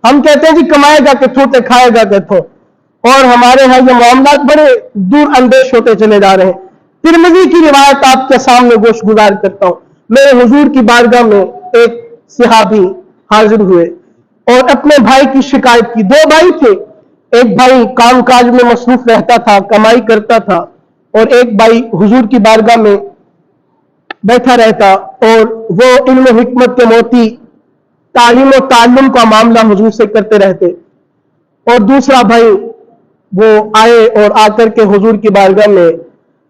ہم کہتے ہیں جی کمائے گا کتوں تے کھائے گا کتوں، اور ہمارے ہاں یہ معاملات بڑے دور اندیش ہوتے چلے جا رہے ہیں۔ ترمذی کی روایت آپ کے سامنے گوش گزار کرتا ہوں۔ میرے حضور کی بارگاہ میں ایک صحابی حاضر ہوئے اور اپنے بھائی کی شکایت کی۔ 2 بھائی تھے، ایک بھائی کام کاج میں مصروف رہتا تھا، کمائی کرتا تھا، اور ایک بھائی حضور کی بارگاہ میں بیٹھا رہتا اور وہ علم و حکمت کے موتی تعلیم و تعلم کا معاملہ حضور سے کرتے رہتے۔ اور دوسرا بھائی وہ آئے اور آ کر کے حضور کی بارگاہ میں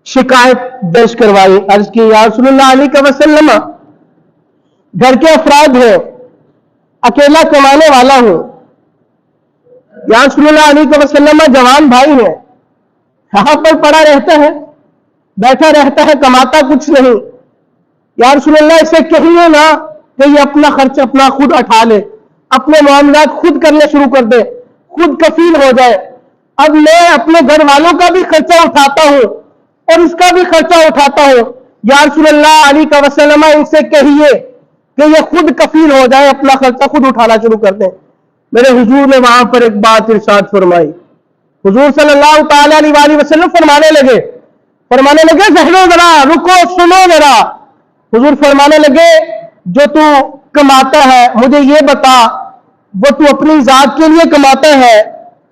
شکایت درج کروائی، عرض کی یا رسول اللہ علیہ وسلم، گھر کے افراد ہیں، اکیلا کمانے والا ہوں، یا رسول اللہ علیہ وسلم جوان بھائی ہیں، یہاں پر پڑا رہتا ہے، بیٹھا رہتا ہے، کماتا کچھ نہیں، یا رسول اللہ اسے کہیے نا کہ یہ اپنا خرچ اپنا خود اٹھا لے، اپنے معاملات خود کرنے شروع کر دے، خود کفیل ہو جائے۔ اب میں اپنے گھر والوں کا بھی خرچہ اٹھاتا ہوں اور اس کا بھی خرچہ اٹھاتا ہوں، یا رسول اللہ علیہ وسلم ان سے کہیے کہ یہ خود کفیل ہو جائے، اپنا خرچہ خود اٹھانا شروع کر دیں۔ میرے حضور نے وہاں پر ایک بات ارشاد فرمائی۔ حضور صلی اللہ تعالی علیہ وآلہ وسلم فرمانے لگے ذرا ذرا رکو سنو ذرا۔ حضور فرمانے لگے جو تو کماتا ہے مجھے یہ بتا، وہ تو اپنی ذات کے لیے کماتا ہے،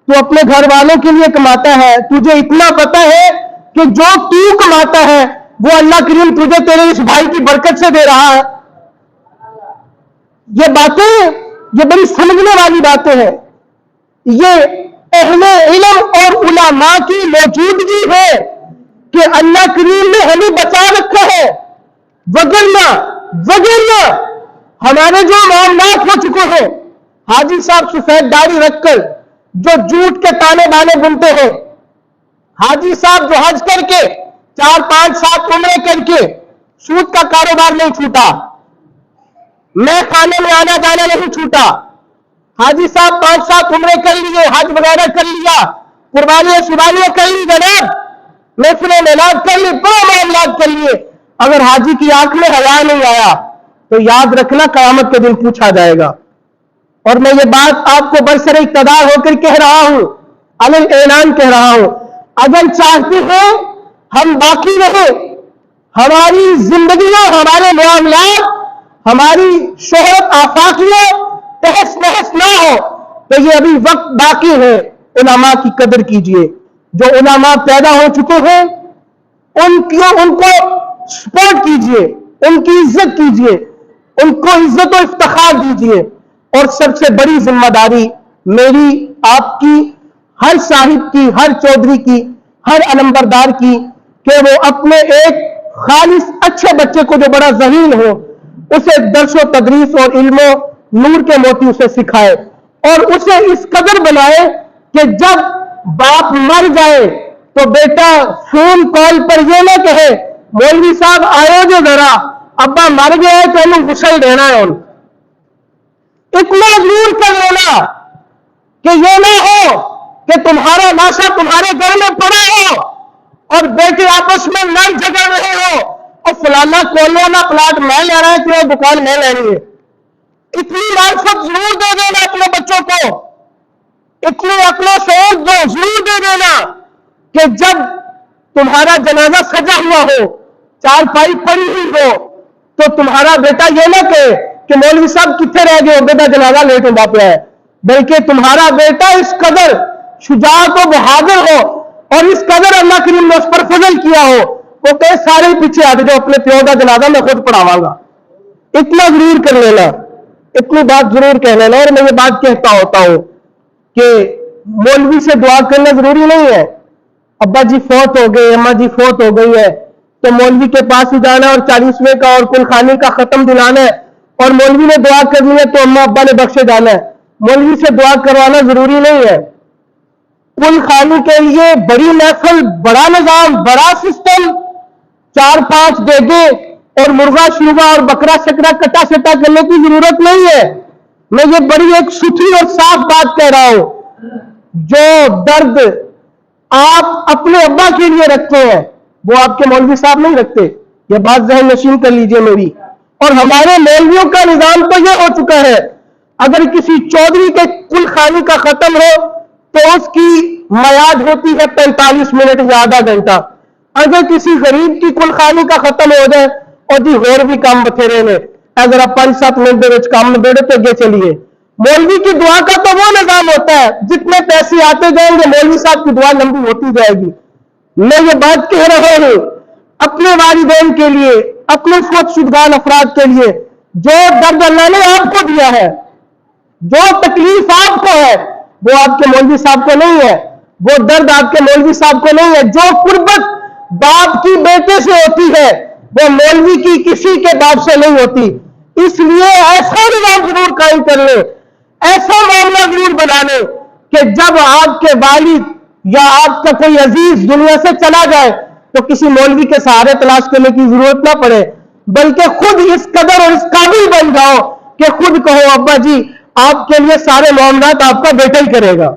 تو اپنے گھر والوں کے لیے کماتا ہے، تجھے اتنا پتا ہے کہ جو تو کماتا ہے وہ اللہ کریم تجھے تیرے اس بھائی کی برکت سے دے رہا ہے؟ یہ باتیں یہ بڑی سمجھنے والی باتیں ہیں، یہ اہل علم اور علماء کی موجودگی ہے کہ اللہ کریم نے ہمیں بچا رکھا ہے، وگرنہ ہمارے جو معاملات ہو چکے ہیں، حاجی صاحب سفید داڑھی رکھ کر جو جھوٹ کے تانے بانے بنتے ہیں، حاجی صاحب جو حج کر کے 4 5 7 عمرے کر کے سود کا کاروبار نہیں چھوٹا، میں خانے میں آنا جانا نہیں چھوٹا، حاجی صاحب 5 7 عمرے کر لیے، حج وغیرہ کر لیا، قربانیاں شربانیاں کر لی، جناب محفل میلاد کر لی، بڑے معاملات کر لیے، اگر حاجی کی آنکھ میں حیا نہیں آیا تو یاد رکھنا قیامت کے دن پوچھا جائے گا۔ اور میں یہ بات آپ کو برسر اقتدار ہو کر کہہ رہا ہوں، علن اعلان کہہ رہا ہوں، اگر چاہتے ہیں ہم باقی رہیں، ہماری زندگیاں، ہمارے معاملات، ہماری شہرت آفاقیہ تہس نہس نہ ہو، تو یہ ابھی وقت باقی ہے، علماء کی قدر کیجئے۔ جو علماء پیدا ہو چکے ہیں ان کو سپورٹ کیجئے، ان کی عزت کیجئے، ان کو عزت و افتخار دیجئے۔ اور سب سے بڑی ذمہ داری میری، آپ کی، ہر صاحب کی، ہر چودھری کی، ہر علمبردار کی، کہ وہ اپنے ایک خالص اچھے بچے کو جو بڑا ذہین ہو اسے درس و تدریس اور علم و نور کے موتی اسے سکھائے، اور اسے اس قدر بنائے کہ جب باپ مر جائے تو بیٹا فون کال پر یہ نہ کہے مولوی صاحب آئے جو ذرا ابا مر گیا ہے تو انہوں غسل دینا ہے۔ اتنا ضرور کر لینا کہ یہ نہ ہو کہ تمہارا لاشا تمہارے گھر میں پڑا ہو اور بیٹے آپس میں لڑ جھگڑ رہے ہو، اور فلانا کولونا پلاٹ میں لے رہا ہے کہ وہ دکان میں لینی ہے۔ اتنی معرفت ضرور دے دینا اپنے بچوں کو، اتنی عقل و شعور ضرور دے دینا کہ جب تمہارا جنازہ سجا ہوا ہو، چارپائی پڑی ہوئی ہو، تو تمہارا بیٹا یہ نہ کہے کہ مولوی صاحب کتنے رہ گئے ہو، بیٹا جنازہ لیٹ ہو باپ ہے، بلکہ تمہارا بیٹا اس قدر شجاعت و بہادر ہو اور اس قدر اللہ کریم نے اس پر فضل کیا ہو، وہ کہے سارے پیچھے آتے جو اپنے پیو کا جنازہ میں خود پڑھاواں گا۔ اتنا ضرور کر لینا، اتنی بات ضرور کہہ لینا۔ اور میں یہ بات کہتا ہوتا ہوں کہ مولوی سے دعا کرنا ضروری نہیں ہے۔ ابا جی فوت ہو گئے، اماں جی فوت ہو گئی ہے تو مولوی کے پاس ہی جانا اور 40ویں کا اور کل خانی کا ختم دلانا ہے، اور مولوی نے دعا کرنی ہے تو اماں ابا نے بخشے جانا ہے۔ مولوی سے دعا کروانا ضروری نہیں ہے۔ کل خانی کے لیے بڑی محفل، بڑا نظام، بڑا سسٹم، 4 5 دیگے اور مرغا شرغا اور بکرا شکرا کٹا سٹا کرنے کی ضرورت نہیں ہے۔ میں یہ بڑی ایک ستھری اور صاف بات کہہ رہا ہوں، جو درد آپ اپنے ابا کے لیے رکھتے ہیں وہ آپ کے مولوی صاحب نہیں رکھتے، یہ بات ذہن نشین کر لیجئے میری۔ اور ہمارے مولویوں کا نظام تو یہ ہو چکا ہے، اگر کسی چودھری کے خانی کا ختم ہو تو اس کی میعاد ہوتی ہے 45 منٹ یا آدھا گھنٹہ. اگر کسی غریب کی کل خانی کا ختم ہو جائے اور جی اور بھی کام بتھیرے نے اگر آپ 5-7 منٹ دے کام نبیڑے تو گے چلیے. مولوی کی دعا کا تو وہ نظام ہوتا ہے جتنے پیسے آتے جائیں گے مولوی صاحب کی دعا لمبی ہوتی جائے گی. میں یہ بات کہہ رہا ہوں اپنے والدین کے لیے, اپنے فوت شدگان افراد کے لیے, جو درد اللہ نے آپ کو دیا ہے, جو تکلیف آپ کو ہے وہ آپ کے مولوی صاحب کو نہیں ہے, وہ درد آپ کے مولوی صاحب کو نہیں ہے. جو قربت باپ کی بیٹے سے ہوتی ہے وہ مولوی کی کسی کے باپ سے نہیں ہوتی. اس لیے ایسا نظام ضرور قائم کر لیں, ایسا معاملہ ضرور بنا لیں کہ جب آپ کے والد یا آپ کا کوئی عزیز دنیا سے چلا جائے تو کسی مولوی کے سہارے تلاش کرنے کی ضرورت نہ پڑے, بلکہ خود اس قدر اور اس قابل بن جاؤ کہ خود کہو ابا جی آپ کے لیے سارے معاملات آپ کا بیٹا ہی کرے گا.